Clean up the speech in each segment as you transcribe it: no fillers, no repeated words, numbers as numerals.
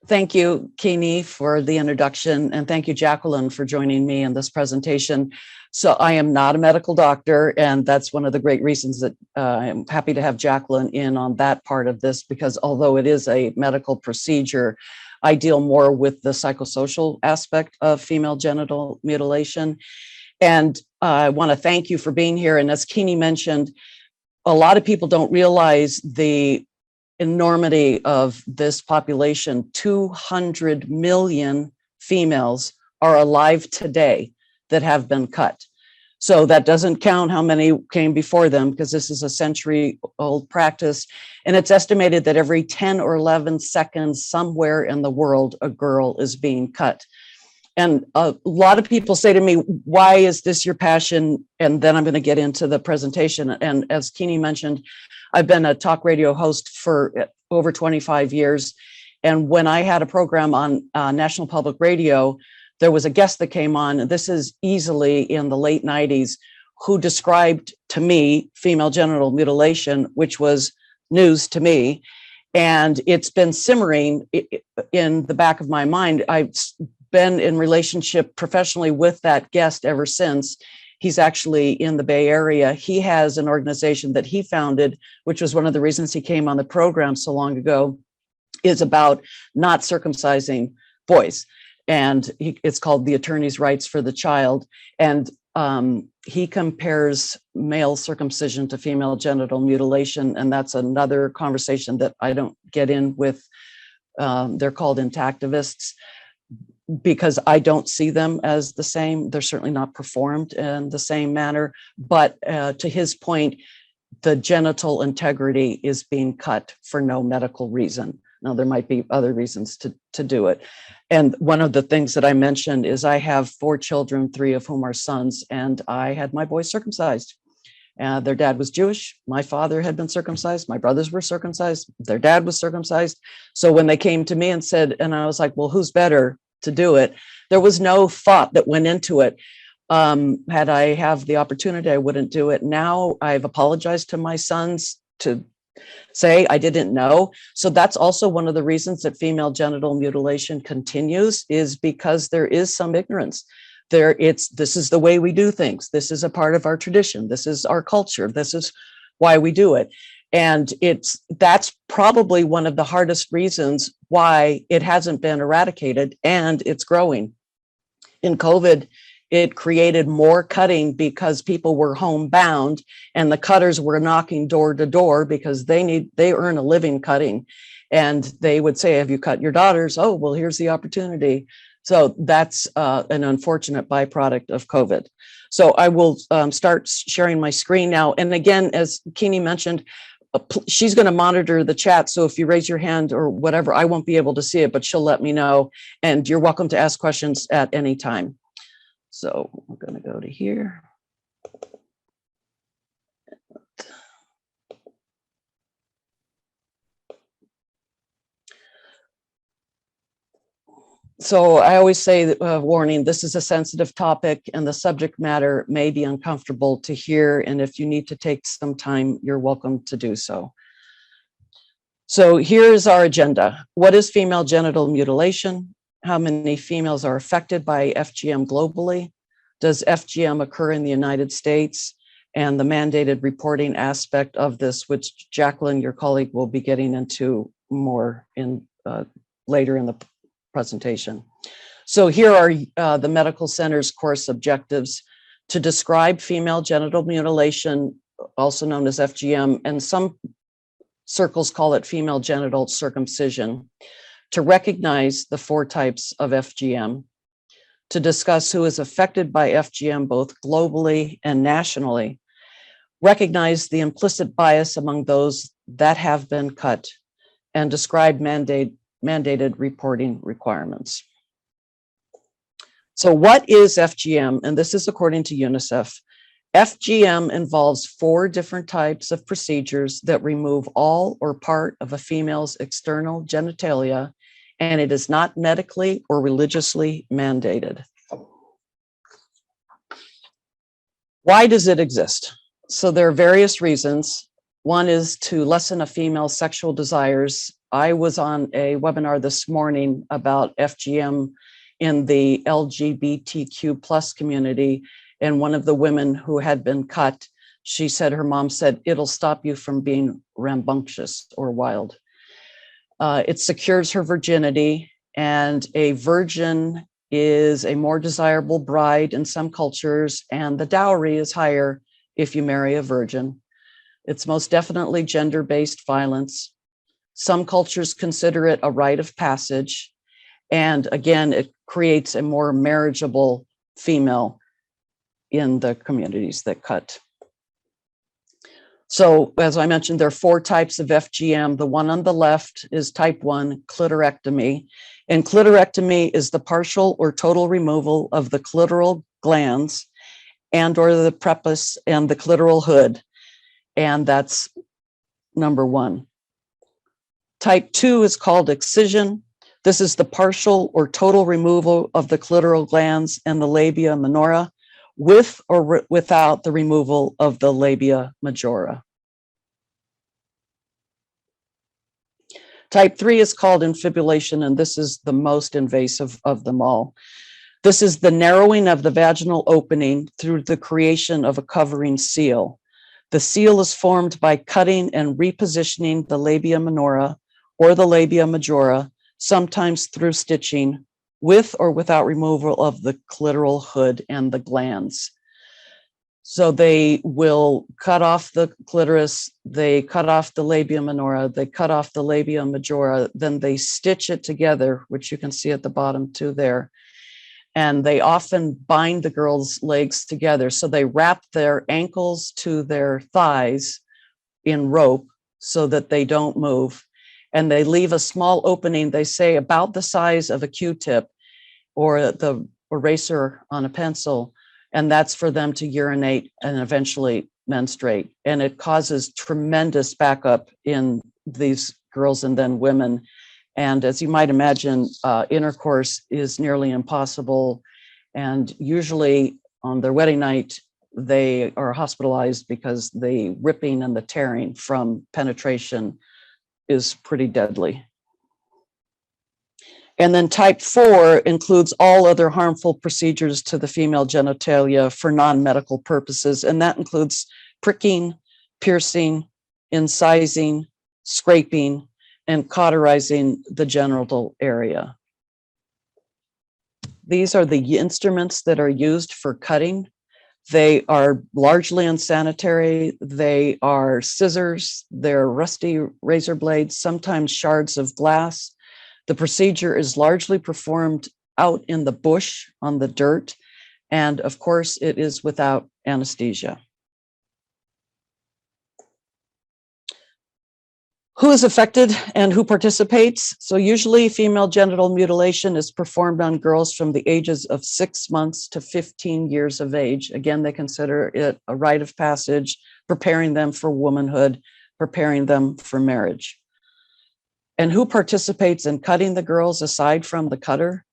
Thank you, Kini, for the introduction, and thank you, Jacqueline, for joining me in this presentation. So I am not a medical doctor, and that's one of the great reasons that I'm happy to have Jacqueline in on that part of this, because although it is a medical procedure, I deal more with the psychosocial aspect of female genital mutilation. And I want to thank you for being here. And as Kini mentioned, a lot of people don't realize the enormity of this population. 200 million females are alive today that have been cut. So that doesn't count how many came before them, because this is a century-old practice. And it's estimated that every 10 or 11 seconds somewhere in the world, a girl is being cut. And a lot of people say to me, why is this your passion? And then I'm going to get into the presentation. And as Kini mentioned, I've been a talk radio host for over 25 years. And when I had a program on National Public Radio, there was a guest that came on, and this is easily in the late 90s, who described to me female genital mutilation, which was news to me. And it's been simmering in the back of my mind. I've been in relationship professionally with that guest ever since. He's actually in the Bay Area. He has an organization that he founded, which was one of the reasons he came on the program so long ago, is about not circumcising boys. And it's called the Attorney's Rights for the Child. And he compares male circumcision to female genital mutilation. And that's another conversation that I don't get in with. They're called intactivists, because I don't see them as the same. They're certainly not performed in the same manner. But to his point, the genital integrity is being cut for no medical reason. Now, there might be other reasons to do it. And one of the things that I mentioned is I have 4 children, 3 of whom are sons, and I had my boys circumcised. Their dad was Jewish. My father had been circumcised. My brothers were circumcised. Their dad was circumcised. So when they came to me and said, and I was like, well, who's better to do it? There was no thought that went into it. Had I have the opportunity, I wouldn't do it. Now I've apologized to my sons to say I didn't know. So that's also one of the reasons that female genital mutilation continues, is because there is some ignorance. This is the way we do things. This is a part of our tradition. This is our culture. This is why we do it. And that's probably one of the hardest reasons why it hasn't been eradicated, and it's growing. In COVID, it created more cutting because people were homebound, and the cutters were knocking door to door because they earn a living cutting. And they would say, have you cut your daughters? Oh, well, here's the opportunity. So that's an unfortunate byproduct of COVID. So I will start sharing my screen now. And again, as Kini mentioned, she's going to monitor the chat. So if you raise your hand or whatever, I won't be able to see it, but she'll let me know. And you're welcome to ask questions at any time. So I'm going to go to here. So I always say, warning, this is a sensitive topic and the subject matter may be uncomfortable to hear. And if you need to take some time, you're welcome to do so. So here's our agenda. What is female genital mutilation? How many females are affected by FGM globally? Does FGM occur in the United States? And the mandated reporting aspect of this, which Jacqueline, your colleague, will be getting into more in later in the presentation. So here are the medical center's course objectives: to describe female genital mutilation, also known as FGM, and some circles call it female genital circumcision; to recognize the 4 types of FGM; to discuss who is affected by FGM both globally and nationally; recognize the implicit bias among those that have been cut; and describe mandated reporting requirements. So what is FGM? And this is according to UNICEF. FGM involves 4 different types of procedures that remove all or part of a female's external genitalia, and it is not medically or religiously mandated. Why does it exist? So there are various reasons. One is to lessen a female's sexual desires I was on a webinar this morning about FGM in the LGBTQ plus community. And one of the women who had been cut, she said, her mom said, it'll stop you from being rambunctious or wild. It secures her virginity, and a virgin is a more desirable bride in some cultures, and the dowry is higher if you marry a virgin. It's most definitely gender-based violence. Some cultures consider it a rite of passage. And again, it creates a more marriageable female in the communities that cut. So as I mentioned, there are 4 types of FGM. The one on the left is type 1, clitorectomy. And clitorectomy is the partial or total removal of the clitoral glands and or the prepuce and the clitoral hood. And that's number 1. Type 2 is called excision. This is the partial or total removal of the clitoral glands and the labia minora, with or without the removal of the labia majora. Type 3 is called infibulation, and this is the most invasive of them all. This is the narrowing of the vaginal opening through the creation of a covering seal. The seal is formed by cutting and repositioning the labia minora or the labia majora, sometimes through stitching, with or without removal of the clitoral hood and the glands. So they will cut off the clitoris, they cut off the labia minora, they cut off the labia majora, then they stitch it together, which you can see at the bottom too there. And they often bind the girls' legs together. So they wrap their ankles to their thighs in rope so that they don't move. And they leave a small opening, they say about the size of a Q-tip or the eraser on a pencil. And that's for them to urinate and eventually menstruate. And it causes tremendous backup in these girls and then women. And as you might imagine, intercourse is nearly impossible. And usually on their wedding night, they are hospitalized because the ripping and the tearing from penetration is pretty deadly. And then type 4 includes all other harmful procedures to the female genitalia for non-medical purposes. And that includes pricking, piercing, incising, scraping, and cauterizing the genital area. These are the instruments that are used for cutting. They are largely unsanitary. They are scissors, they're rusty razor blades, sometimes shards of glass. The procedure is largely performed out in the bush on the dirt. And of course, it is without anesthesia. Who is affected and who participates? So usually female genital mutilation is performed on girls from the ages of 6 months to 15 years of age. Again, they consider it a rite of passage, preparing them for womanhood, preparing them for marriage. And who participates in cutting the girls aside from the cutter?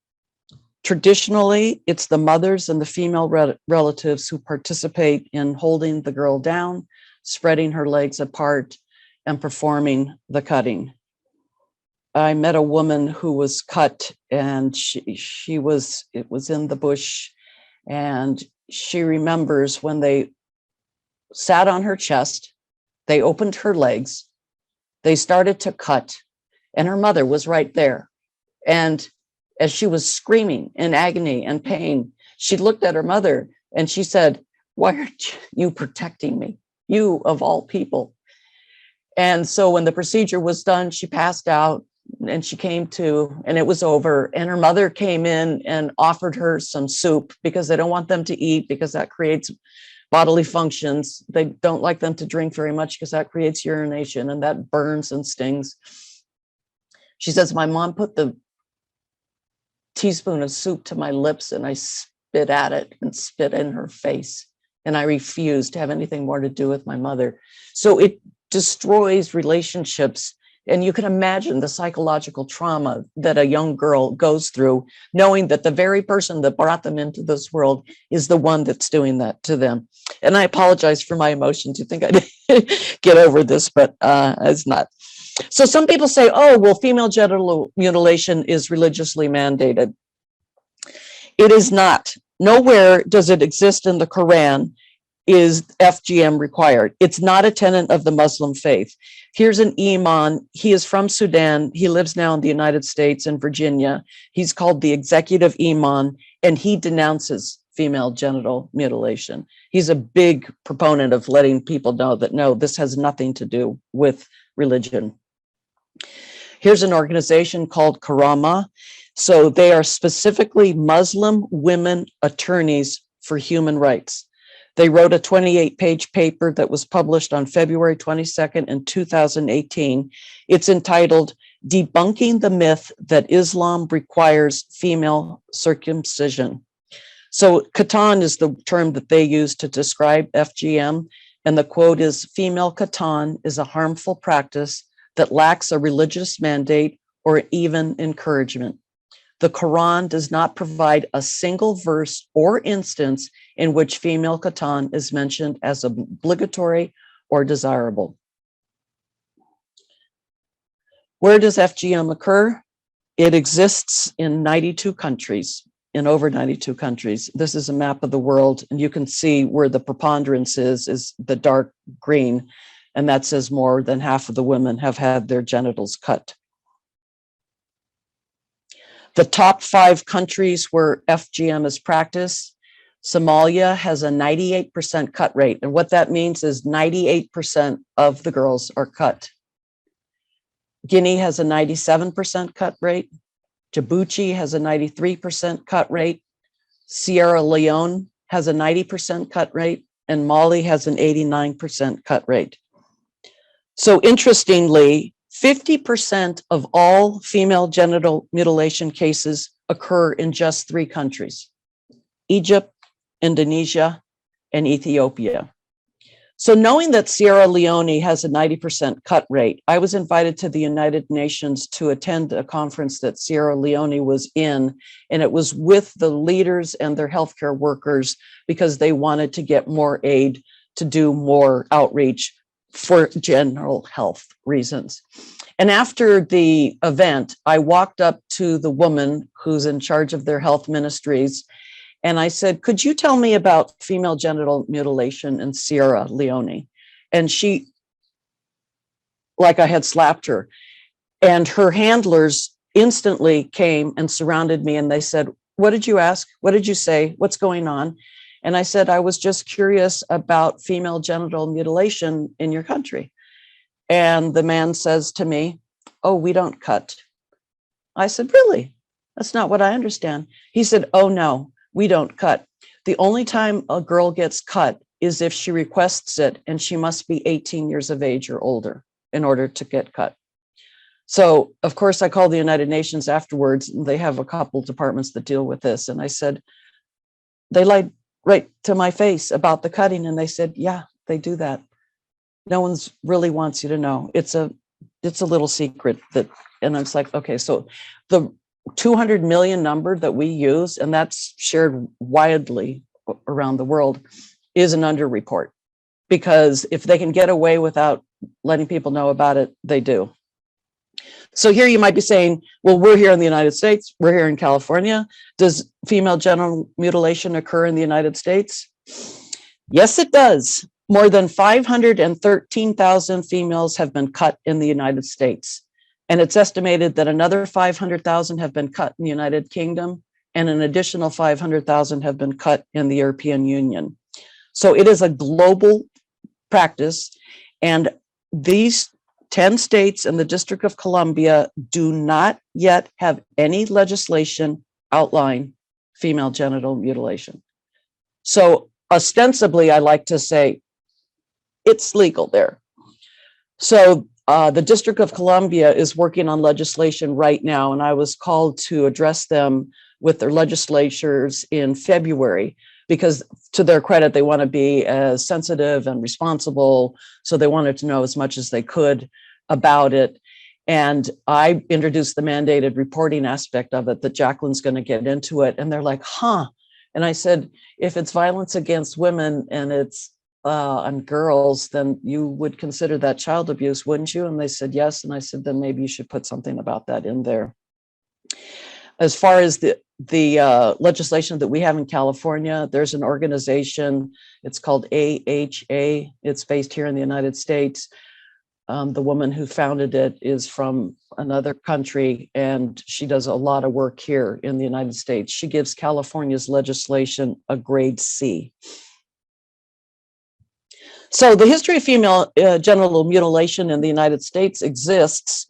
Traditionally, it's the mothers and the female relatives who participate in holding the girl down, spreading her legs apart, and performing the cutting. I met a woman who was cut, and it was in the bush, and she remembers when they sat on her chest, they opened her legs, they started to cut, and her mother was right there. And as she was screaming in agony and pain, she looked at her mother and she said, "Why aren't you protecting me? You of all people." And so when the procedure was done, she passed out and she came to, and it was over. And her mother came in and offered her some soup because they don't want them to eat because that creates bodily functions. They don't like them to drink very much because that creates urination and that burns and stings. She says, "My mom put the teaspoon of soup to my lips and I spit at it and spit in her face. And I refused to have anything more to do with my mother." So it destroys relationships. And you can imagine the psychological trauma that a young girl goes through, knowing that the very person that brought them into this world is the one that's doing that to them. And I apologize for my emotions. You think I'd get over this, but it's not. So some people say, oh, well, female genital mutilation is religiously mandated. It is not. Nowhere does it exist in the Quran is FGM required. It's not a tenet of the Muslim faith. Here's an imam. He is from Sudan. He lives now in the United States in Virginia. He's called the executive imam, and he denounces female genital mutilation. He's a big proponent of letting people know that, no, this has nothing to do with religion. Here's an organization called Karama. So they are specifically Muslim women attorneys for human rights. They wrote a 28-page paper that was published on February 22nd in 2018. It's entitled Debunking the Myth That Islam Requires Female Circumcision. So Khatan is the term that they use to describe FGM. And the quote is, female Khatan is a harmful practice that lacks a religious mandate or even encouragement. The Quran does not provide a single verse or instance in which female Khatan is mentioned as obligatory or desirable. Where does FGM occur? It exists in 92 countries, in over 92 countries. This is a map of the world, and you can see where the preponderance is the dark green, and that says more than half of the women have had their genitals cut. The top 5 countries where FGM is practiced, Somalia has a 98% cut rate. And what that means is 98% of the girls are cut. Guinea has a 97% cut rate. Djibouti has a 93% cut rate. Sierra Leone has a 90% cut rate. And Mali has an 89% cut rate. So interestingly, 50% of all female genital mutilation cases occur in just 3 countries: Egypt, Indonesia, and Ethiopia. So knowing that Sierra Leone has a 90% cut rate, I was invited to the United Nations to attend a conference that Sierra Leone was in, and it was with the leaders and their healthcare workers because they wanted to get more aid to do more outreach for general health reasons. And after the event, I walked up to the woman who's in charge of their health ministries, and I said, could you tell me about female genital mutilation in Sierra Leone? And she, like I had slapped her, and her handlers instantly came and surrounded me, and they said, what did you ask? What did you say? What's going on? And I said, I was just curious about female genital mutilation in your country. And the man says to me, oh, we don't cut. I said, really? That's not what I understand. He said, oh, no, we don't cut. The only time a girl gets cut is if she requests it, and she must be 18 years of age or older in order to get cut. So, of course, I called the United Nations afterwards. They have a couple departments that deal with this. And I said, they lied right to my face about the cutting. And they said, yeah, they do that. No one's really wants you to know. It's a little secret that, and it's like, okay, so the 200 million number that we use, and that's shared widely around the world, is an underreport, because if they can get away without letting people know about it, they do. So here you might be saying, well, we're here in the United States, we're here in California. Does female genital mutilation occur in the United States? Yes, it does. More than 513,000 females have been cut in the United States. And it's estimated that another 500,000 have been cut in the United Kingdom, and an additional 500,000 have been cut in the European Union. So it is a global practice, and these 10 states and the District of Columbia do not yet have any legislation outlining female genital mutilation. So ostensibly, I like to say it's legal there. So the District of Columbia is working on legislation right now, and I was called to address them with their legislatures in February, because to their credit, they want to be as sensitive and responsible. So they wanted to know as much as they could about it. And I introduced the mandated reporting aspect of it, that Jacqueline's going to get into it. And they're like, huh. And I said, if it's violence against women and it's on girls, then you would consider that child abuse, wouldn't you? And they said yes. And I said, then maybe you should put something about that in there. As far as the legislation that we have in California, there's an organization, it's called AHA. It's based here in the United States. The woman who founded it is from another country, and she does a lot of work here in the United States. She gives California's legislation a grade C. So the history of female genital mutilation in the United States exists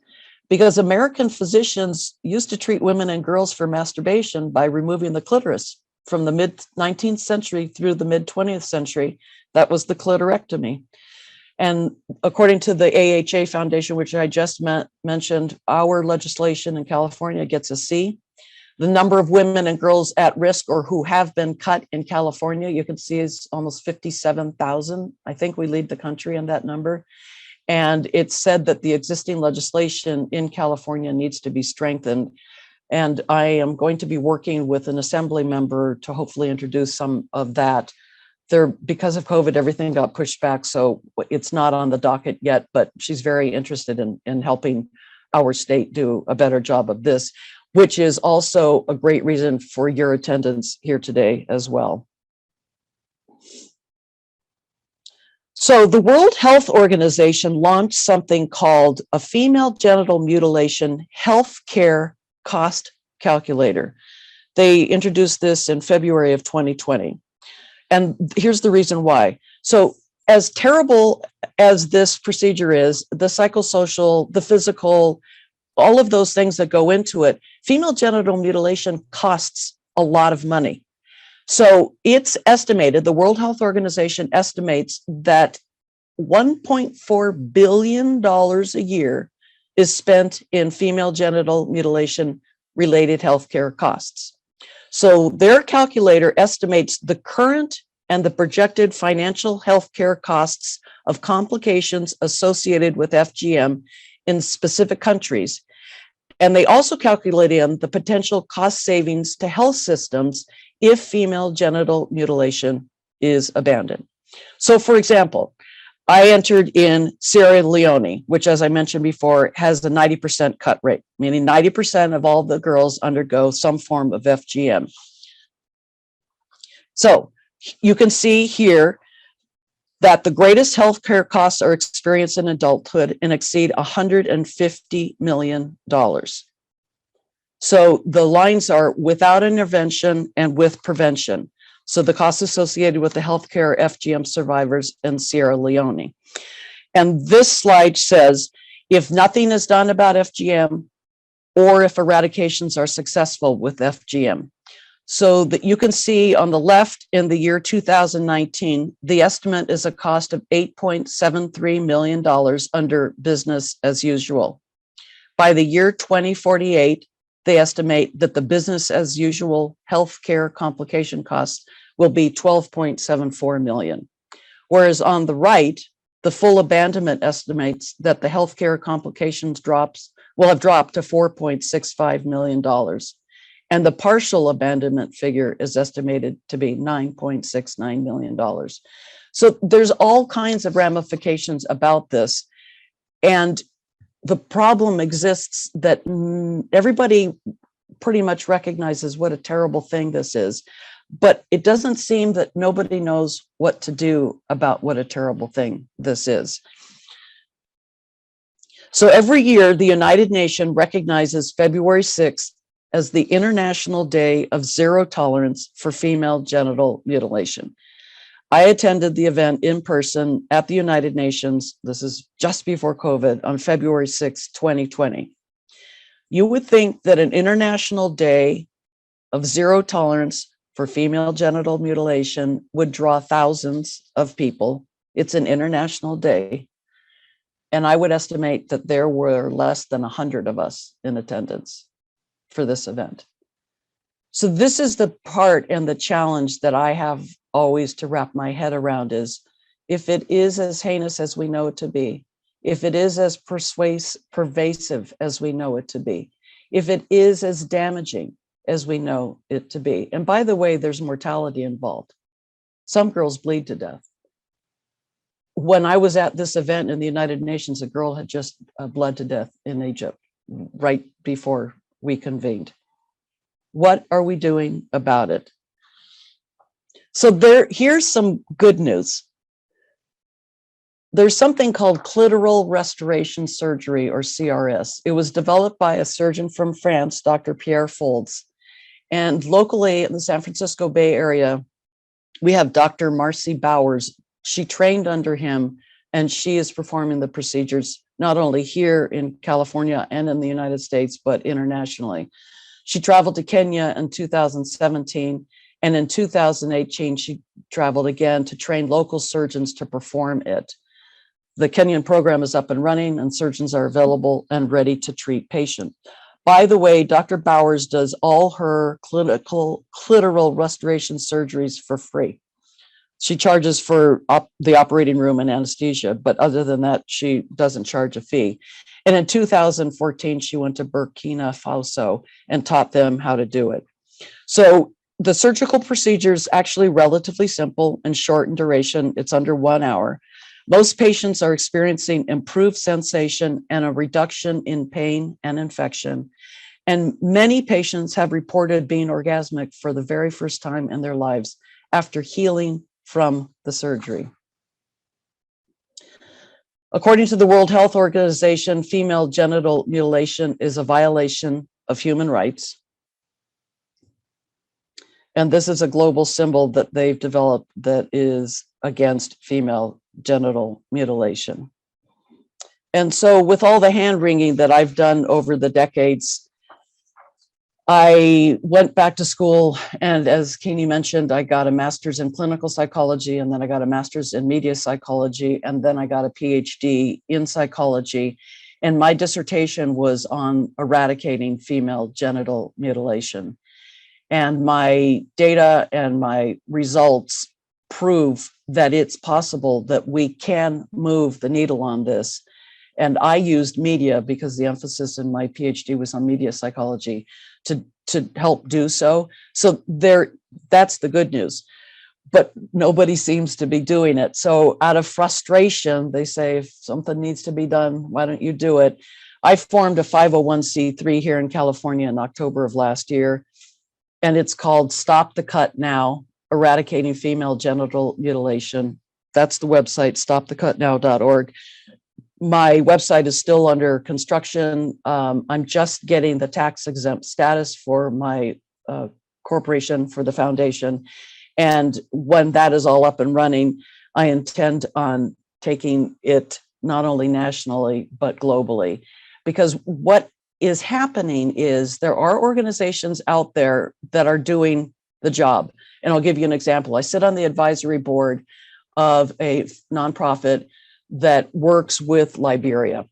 because American physicians used to treat women and girls for masturbation by removing the clitoris. From the mid-19th century through the mid-20th century, that was the clitorectomy. And according to the AHA Foundation, which I just mentioned, our legislation in California gets a C. The number of women and girls at risk or who have been cut in California, you can see is almost 57,000. I think we lead the country on that number. And it's said that the existing legislation in California needs to be strengthened. And I am going to be working with an assembly member to hopefully introduce some of that. Because of COVID, everything got pushed back, so it's not on the docket yet, but she's very interested in helping our state do a better job of this, which is also a great reason for your attendance here today as well. So the World Health Organization launched something called a Female Genital Mutilation Healthcare Cost Calculator. They introduced this in February of 2020. And here's the reason why. So as terrible as this procedure is, the psychosocial, the physical, all of those things that go into it, female genital mutilation costs a lot of money. So it's estimated, the World Health Organization estimates that $1.4 billion a year is spent in female genital mutilation related healthcare costs. So their calculator estimates the current and the projected financial healthcare costs of complications associated with FGM in specific countries. And they also calculate in the potential cost savings to health systems if female genital mutilation is abandoned. So for example, I entered in Sierra Leone, which, as I mentioned before, has a 90% cut rate, meaning 90% of all the girls undergo some form of FGM. So you can see here that the greatest healthcare costs are experienced in adulthood and exceed $150 million. So the lines are without intervention and with prevention. So the costs associated with the healthcare FGM survivors in Sierra Leone. And this slide says, if nothing is done about FGM or if eradications are successful with FGM. So that you can see on the left in the year 2019, the estimate is a cost of $8.73 million under business as usual. By the year 2048, they estimate that the business as usual healthcare complication costs will be $12.74 million. Whereas on the right, the full abandonment estimates that the healthcare complications will have dropped to $4.65 million. And the partial abandonment figure is estimated to be $9.69 million. So there's all kinds of ramifications about this. And the problem exists that everybody pretty much recognizes what a terrible thing this is, but it doesn't seem that nobody knows what to do about what a terrible thing this is. So every year, the United Nations recognizes February 6th as the International Day of Zero Tolerance for Female Genital Mutilation. I attended the event in person at the United Nations. This is just before COVID on February 6, 2020. You would think that an International Day of Zero Tolerance for Female Genital Mutilation would draw thousands of people. It's an international day. And I would estimate that there were less than 100 of us in attendance for this event. So this is the part and the challenge that I have always to wrap my head around is, if it is as heinous as we know it to be, if it is as pervasive as we know it to be, if it is as damaging as we know it to be, and by the way, there's mortality involved. Some girls bleed to death. when I was at this event in the United Nations, a girl had just bled to death in Egypt right before we convened. What are we doing about it? So here's some good news. There's something called clitoral restoration surgery, or CRS. It was developed by a surgeon from France, Dr. Pierre Folds. And locally in the San Francisco Bay Area, we have Dr. Marcy Bowers. She trained under him, and she is performing the procedures not only here in California and in the United States, but internationally. She traveled to Kenya in 2017, and in 2018, she traveled again to train local surgeons to perform it. The Kenyan program is up and running, and surgeons are available and ready to treat patients. By the way, Dr. Bowers does all her clitoral restoration surgeries for free. She charges for the operating room and anesthesia, but other than that, she doesn't charge a fee. And in 2014, she went to Burkina Faso and taught them how to do it. So the surgical procedure is actually relatively simple and short in duration. It's under 1 hour. Most patients are experiencing improved sensation and a reduction in pain and infection. And many patients have reported being orgasmic for the very first time in their lives after healing from the surgery. According to the World Health Organization, female genital mutilation is a violation of human rights. And this is a global symbol that they've developed that is against female genital mutilation. And so with all the hand wringing that I've done over the decades, I went back to school, and as Keeney mentioned, I got a master's in clinical psychology, and then I got a master's in media psychology, and then I got a PhD in psychology. And my dissertation was on eradicating female genital mutilation. And my data and my results prove that it's possible that we can move the needle on this. And I used media because the emphasis in my PhD was on media psychology to help do so. So that's the good news. But nobody seems to be doing it. So out of frustration, they say, if something needs to be done, why don't you do it? I formed a 501c3 here in California in October of last year. And it's called Stop the Cut Now, Eradicating Female Genital Mutilation. That's the website, stopthecutnow.org. My website is still under construction. I'm just getting the tax exempt status for my corporation, for the foundation. And when that is all up and running, I intend on taking it not only nationally, but globally. Because what is happening is there are organizations out there that are doing the job. And I'll give you an example. I sit on the advisory board of a nonprofit that works with Liberia.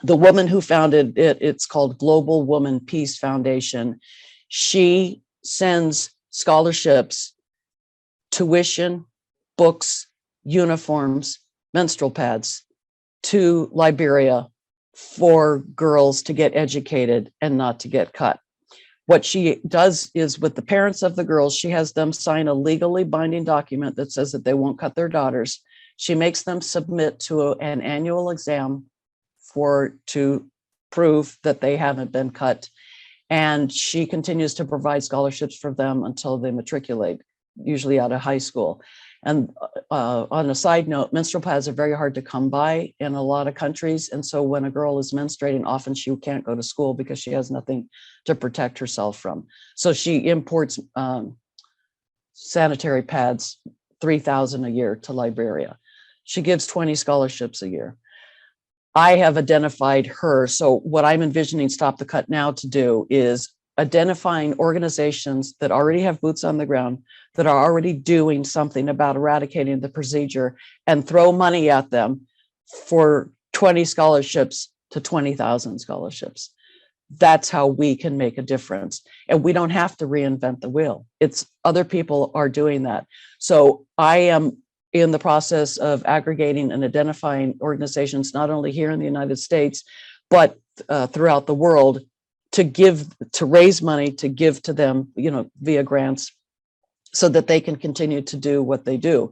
The woman who founded it, it's called Global Woman Peace Foundation. She sends scholarships, tuition, books, uniforms, menstrual pads to Liberia for girls to get educated and not to get cut. What she does is with the parents of the girls, she has them sign a legally binding document that says that they won't cut their daughters. She makes them submit to an annual exam to prove that they haven't been cut. And she continues to provide scholarships for them until they matriculate, usually out of high school. And on a side note, menstrual pads are very hard to come by in a lot of countries. And so when a girl is menstruating, often she can't go to school because she has nothing to protect herself from. So she imports sanitary pads, 3,000 a year to Liberia. She gives 20 scholarships a year. I have identified her. So what I'm envisioning Stop the Cut Now to do is identifying organizations that already have boots on the ground, that are already doing something about eradicating the procedure, and throw money at them for 20 scholarships to 20,000 scholarships. That's how we can make a difference. And we don't have to reinvent the wheel. It's other people are doing that. So I am in the process of aggregating and identifying organizations, not only here in the United States, but throughout the world, to raise money, to give to them, via grants, so that they can continue to do what they do.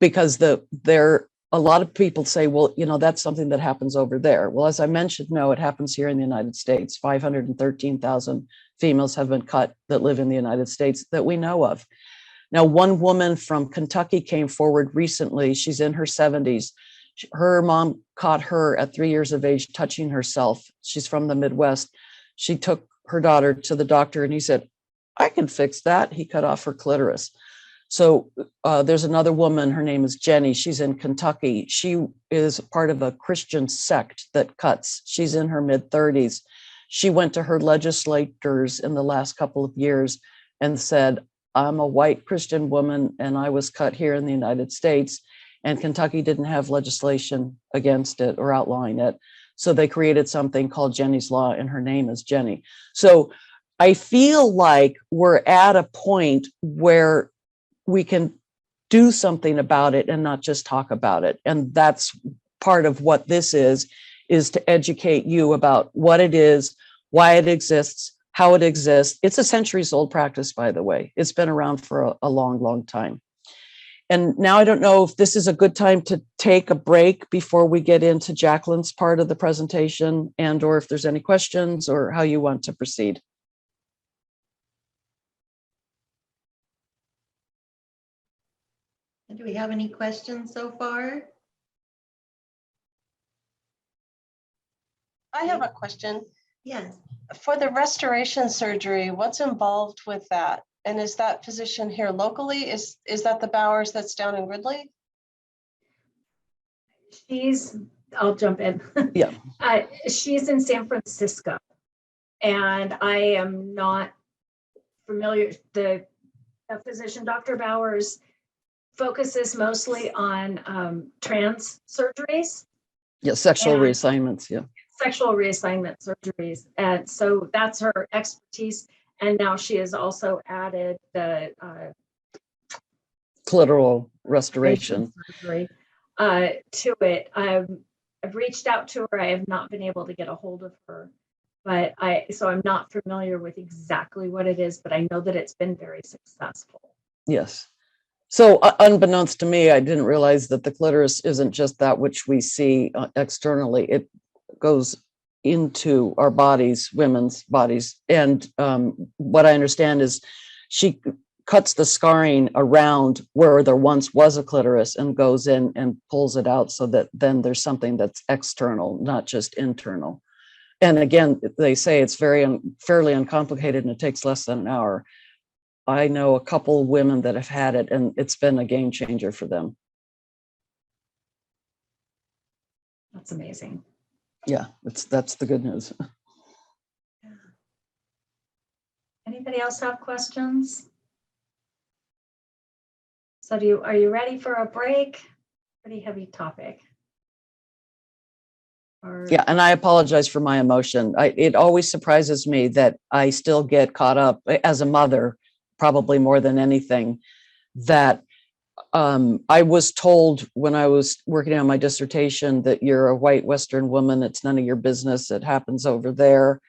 Because there a lot of people say, well, that's something that happens over there. Well, as I mentioned, no, it happens here in the United States. 513,000 females have been cut that live in the United States that we know of. Now, one woman from Kentucky came forward recently. She's in her 70s. Her mom caught her at 3 years of age touching herself. She's from the Midwest. She took her daughter to the doctor and he said, I can fix that. He cut off her clitoris. So there's another woman, her name is Jenny. She's in Kentucky. She is part of a Christian sect that cuts. She's in her mid-30s. She went to her legislators in the last couple of years and said, I'm a white Christian woman and I was cut here in the United States, and Kentucky didn't have legislation against it or outlawing it. So they created something called Jenny's Law, and her name is Jenny. So I feel like we're at a point where we can do something about it and not just talk about it. And that's part of what this is to educate you about what it is, why it exists, how it exists. It's a centuries old practice, by the way. It's been around for a long, long time. And now I don't know if this is a good time to take a break before we get into Jacqueline's part of the presentation, and or if there's any questions or how you want to proceed. Do we have any questions so far? I have a question. Yes. For the restoration surgery, what's involved with that? And is that physician here locally? Is that the Bowers that's down in Ridley? I'll jump in. Yeah. She's in San Francisco, and I am not familiar. The physician, Dr. Bowers, focuses mostly on trans surgeries. Yeah, sexual reassignments, yeah. Sexual reassignment surgeries. And so that's her expertise. And now she has also added the clitoral restoration surgery to it. I've reached out to her. I have not been able to get a hold of her, but so I'm not familiar with exactly what it is, but I know that it's been very successful. Yes. So unbeknownst to me, I didn't realize that the clitoris isn't just that which we see externally. It goes into our bodies, women's bodies. And what I understand is she cuts the scarring around where there once was a clitoris and goes in and pulls it out so that then there's something that's external, not just internal. And again, they say it's fairly uncomplicated and it takes less than an hour. I know a couple of women that have had it, and it's been a game changer for them. That's amazing. Yeah, that's the good news. Anybody else have questions? So are you ready for a break? Pretty heavy topic. Yeah, and I apologize for my emotion. It always surprises me that I still get caught up as a mother, probably more than anything, that I was told when I was working on my dissertation that you're a white Western woman. It's none of your business. It happens over there.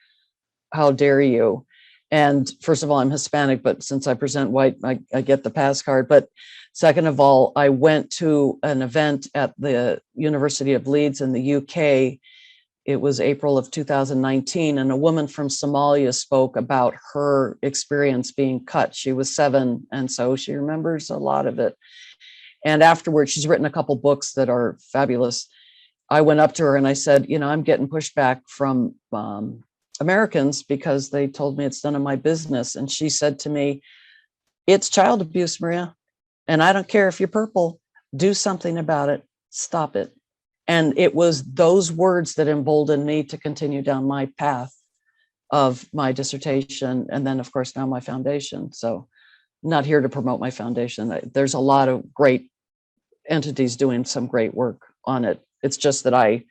How dare you? And first of all, I'm Hispanic, but since I present white, I get the pass card. But second of all, I went to an event at the University of Leeds in the UK. It was April of 2019, and a woman from Somalia spoke about her experience being cut. She was 7, and so she remembers a lot of it. And afterwards, she's written a couple books that are fabulous. I went up to her and I said, I'm getting pushback from Americans because they told me it's none of my business. And she said to me, it's child abuse, Maria. And I don't care if you're purple, do something about it, stop it. And it was those words that emboldened me to continue down my path of my dissertation. And then, of course, now my foundation. So I'm not here to promote my foundation. There's a lot of great entities doing some great work on it. It's just that I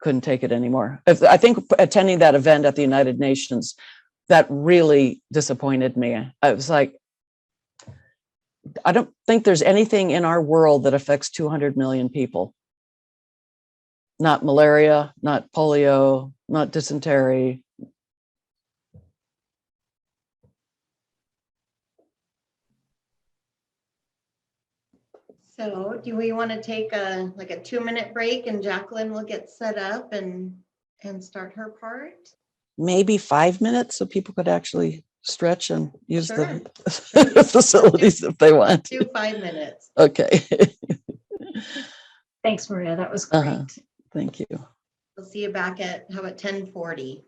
couldn't take it anymore. I think attending that event at the United Nations, that really disappointed me. I was like, I don't think there's anything in our world that affects 200 million people. Not malaria, not polio, not dysentery. So do we want to take a 2-minute break and Jacqueline will get set up and start her part? Maybe 5 minutes so people could actually stretch and use the Sure. facilities if they want. Do 5 minutes. Okay. Thanks, Maria. That was great. Thank you. We'll see you back at, how about 10:40?